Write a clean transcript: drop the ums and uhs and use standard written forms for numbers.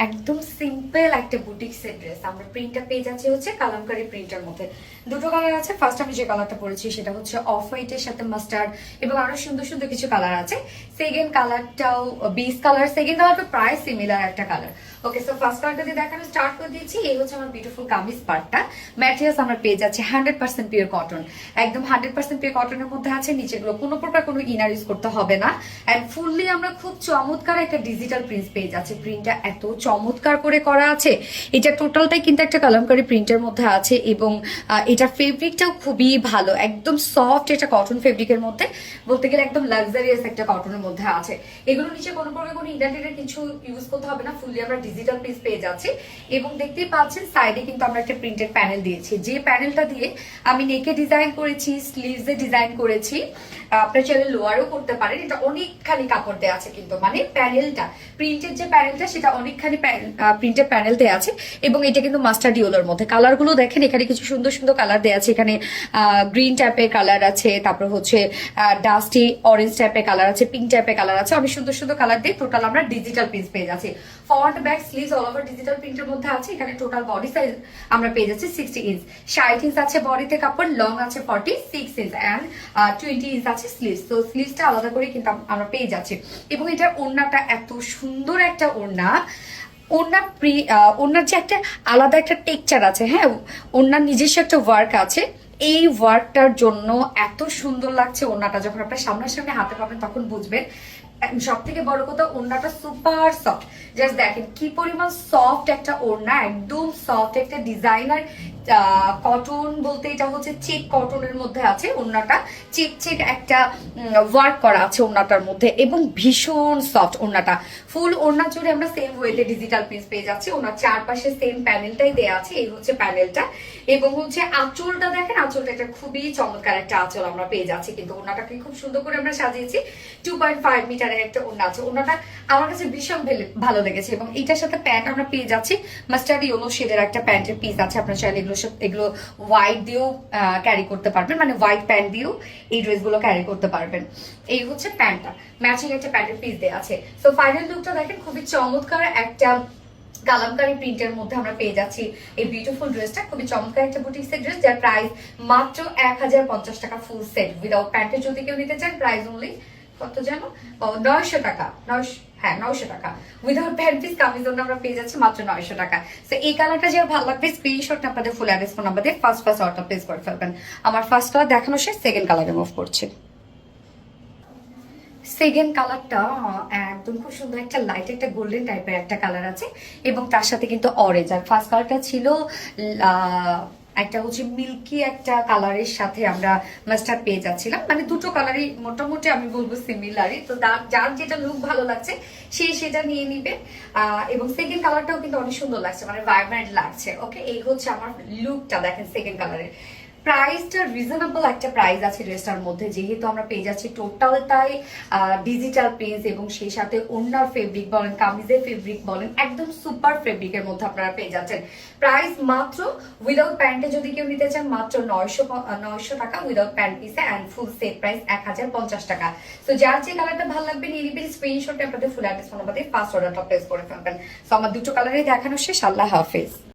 একদম সিম্পল একটা বুটিক্সের ড্রেস আমরা প্রিন্টটা পেয়ে যাচ্ছি হচ্ছে কালামকারী প্রিন্টের মধ্যে। দুটো কালার আছে। ফার্স্ট আমি যে কালারটা পরেছি সেটা হচ্ছে অফ হোয়াইটের সাথে মাস্টার্ড এবং আরো সুন্দর সুন্দর কিছু কালার আছে। সেকেন্ড কালারটাও বিস কালার, সেকেন্ড কালারটা প্রায় সিমিলার একটা কালার। ওকে, সো ফার্স্ট কালারটা দিয়ে দেখানো স্টার্ট করে দিয়েছি। এই হচ্ছে আমার বিউটিফুল কামিজ পার্টটা। ম্যাটেরিয়ালস আমরা পেয়ে যাচ্ছি 100% পিওর কটন, একদম 100% পিওর কটনের মধ্যে আছে। নিচেগুলো কোনো প্রকার কোনো ইনার ইউজ করতে হবে না। এন্ড ফুললি আমরা খুব চমৎকার একটা ডিজিটাল প্রিন্ট পেয়ে যাচ্ছি। প্রিন্টটা এত চমৎকার করে করা আছে। এটা টোটালটাই কিন্তু একটা কালামকারী প্রিন্টের মধ্যে আছে এবং এটা ফেব্রিকটাও খুবই ভালো, একদম সফট। এটা কটন ফেব্রিকের মধ্যে, বলতে গেলে একদম লাক্সারিয়াস একটা কটনের মধ্যে আছে। এগুলো নিচে কোনো প্রকার কোনো ইন্টারনেটের কিছু ইউজ করতে হবে না। ফুললি আমরা ডিজিটাল পিস পেয়ে যাচ্ছি এবং দেখতেই পাচ্ছেন সাইডে কিন্তু আমরা একটা প্রিন্টেড প্যানেল দিয়েছি, যে প্যানেলটা দিয়ে আমি নেকে ডিজাইন করেছি, স্লিভসে ডিজাইন করেছি। আপনার চাইলে লোয়ারও করতে পারেন। এটা অনেকখানি কাপড় দেওয়া আছে কিন্তু, মানে প্যানেলটা, প্রিন্টের যে প্যানেলটা সেটা অনেকখানি প্রিন্টের প্যানেল দেওয়া আছে এবং এটা কিন্তু মাস্টার্ড ইয়েলোর মধ্যে। কালারগুলো দেখেন, এখানে কিছু সুন্দর সুন্দর কালার দেওয়া আছে। এখানে গ্রিন টাইপের কালার আছে, তারপর হচ্ছে ডাস্টি অরেঞ্জ টাইপের কালার আছে, পিঙ্ক টাইপের কালার আছে। অনেক সুন্দর সুন্দর কালার দিয়ে টোটাল আমরা ডিজিটাল পিস পেয়ে যাচ্ছি। Front back sleeves all over digital প্রিন্টের মধ্যে আছে। এখানে টোটাল বডি সাইজ আমরা পেয়ে যাচ্ছি 60 ইঞ্চ, 60 ইঞ্চ আছে বডিতে কাপড়, লং আছে 46 ইঞ্চ এন্ড 20 ইঞ্চ আছে স্লিভস। তো স্লিভসটা আলাদা করে কিন্তু আমরা পেয়ে যাচ্ছি এবং এটার ওড়নাটা এত সুন্দর একটা ওড়না। ওড়নার যে একটা আলাদা একটা টেক্সচার আছে, হ্যাঁ, ওড়নার নিজস্ব একটা ওয়ার্ক আছে। এই ওয়ার্কটার জন্য এত সুন্দর লাগছে ওড়নাটা। যখন আপনার সামনাসামনি হাতে পাবেন তখন বুঝবেন। সব থেকে বড় কথা, ওড়নাটা সুপার সফট। জাস্ট দেখেন কি পরিমাণ সফট একটা ওড়না, একদম সফট একটা ডিজাইনার কটন, বলতে এটা হচ্ছে চেক কটনের মধ্যে আছে। ওড়নাটা চেক চেক একটা ওয়ার্ক করা আছে ওড়নাটার মধ্যে এবং ভীষণ সফট ওড়নাটা। ফুল ওড়না জুড়ে আমরা সেম ওয়েতে ডিজিটাল পিস পেয়ে যাচ্ছি। ওনার চারপাশে সেম প্যানেলটাই দেওয়া আছে। এই হচ্ছে প্যানেলটা এবং হচ্ছে আঁচলটা দেখেন, আঁচলটা একটা খুবই চমৎকার একটা আঁচল আমরা পেয়ে যাচ্ছি। কিন্তু ওড়নাটাকে খুব সুন্দর করে আমরা সাজিয়েছি। 2.5 মিটারের একটা ওড়না আছে। ওড়নাটা আমার কাছে ভীষণ ভালো লেগেছে এবং এটার সাথে প্যান্ট আমরা পেয়ে যাচ্ছি মাস্টার্ড ইয়েলো শেডের একটা প্যান্টের পিস আছে। আপনার চাইলে এগুলো হোয়াইট দিয়েও ক্যারি করতে পারবেন, মানে হোয়াইট প্যান্ট দিয়েও এই ড্রেসগুলো ক্যারি করতে পারবেন। এই হচ্ছে প্যান্টটা, ম্যাচিং একটা প্যান্টের পিস দেওয়া আছে। তো ফাইনাল লুকটা দেখেন, খুবই চমৎকার একটা কালামকারী প্রিন্টের মধ্যে আমরা পেয়ে যাচ্ছি এই বিউটিফুল ড্রেসটা। খুবই চমৎকার একটা বুটিক্সের ড্রেস, যার প্রাইস মাত্র 1050 টাকা ফুল সেট উইদাউট প্যান্টে। যদি কেউ নিতে চান প্রাইস অনলি কত জানো, 900 টাকা। 900 টাকা উইদাউট প্যান্ট পিস কামিজ আমরা পেয়ে যাচ্ছি মাত্র 900 টাকা। তো এই কালারটা যে ভালো লাগবে, স্ক্রিনশটটা আপনাদের ফুল অ্যাড্রেস ফোন নাম্বার দিয়ে ফার্স্ট অর্ডার প্লেস করে ফেলবেন। আমার ফার্স্ট কালার দেখানো শেষ, সেকেন্ড কালারে মুভ করছি। সেকেন্ড কালারটা একদম খুব সুন্দর একটা লাইট একটা গোল্ডেন টাইপের একটা কালার আছে এবং তার সাথে কিন্তু অরেঞ্জ। আর ফার্স্ট কালারটা ছিল একটা হচ্ছে মিল্কি একটা কালারের সাথে আমরা মাস্টার্ড পেয়ে যাচ্ছিলাম। মানে দুটো কালারই মোটামুটি আমি বলবো সিমিলারই। তো যার যেটা লুক ভালো লাগছে সে সেটা নিয়ে নিবে। এবং সেকেন্ড কালারটাও কিন্তু অনেক সুন্দর লাগছে, মানে ভাইব্রেন্ট লাগছে। ওকে, এই হচ্ছে আমার লুকটা। দেখেন সেকেন্ড কালারের প্রাইসটা রিজনেবল একটা প্রাইস আছে ড্রেসটার মধ্যে, যেহেতু আমরা পেয়ে যাচ্ছি টোটালটাই ডিজিটাল প্রিন্ট এবং সেই সাথে ওড়নার ফেব্রিক বলেন, কামিজের ফেব্রিক বলেন, একদম সুপার ফেব্রিকের মধ্যে আপনারা পেয়ে যাচ্ছেন। প্রাইস মাত্র উইদাউট প্যান্টে যদি কেউ নিতে চান মাত্র 900 টাকা উইদাউট প্যান্ট পিসে, অ্যান্ড ফুল সেট প্রাইস 1050 টাকা। তো যার যে কালারটা ভালো লাগবে নিয়ে নিবেন। স্ক্রিনশটে আপনাদের ফুল অ্যাড্রেস ফোন নাম্বার দিয়ে ফার্স্ট অর্ডারটা প্লেস করে ফেলবেন। তো আমার দুটো কালারই দেখানো শেষ। আল্লাহ হাফেজ।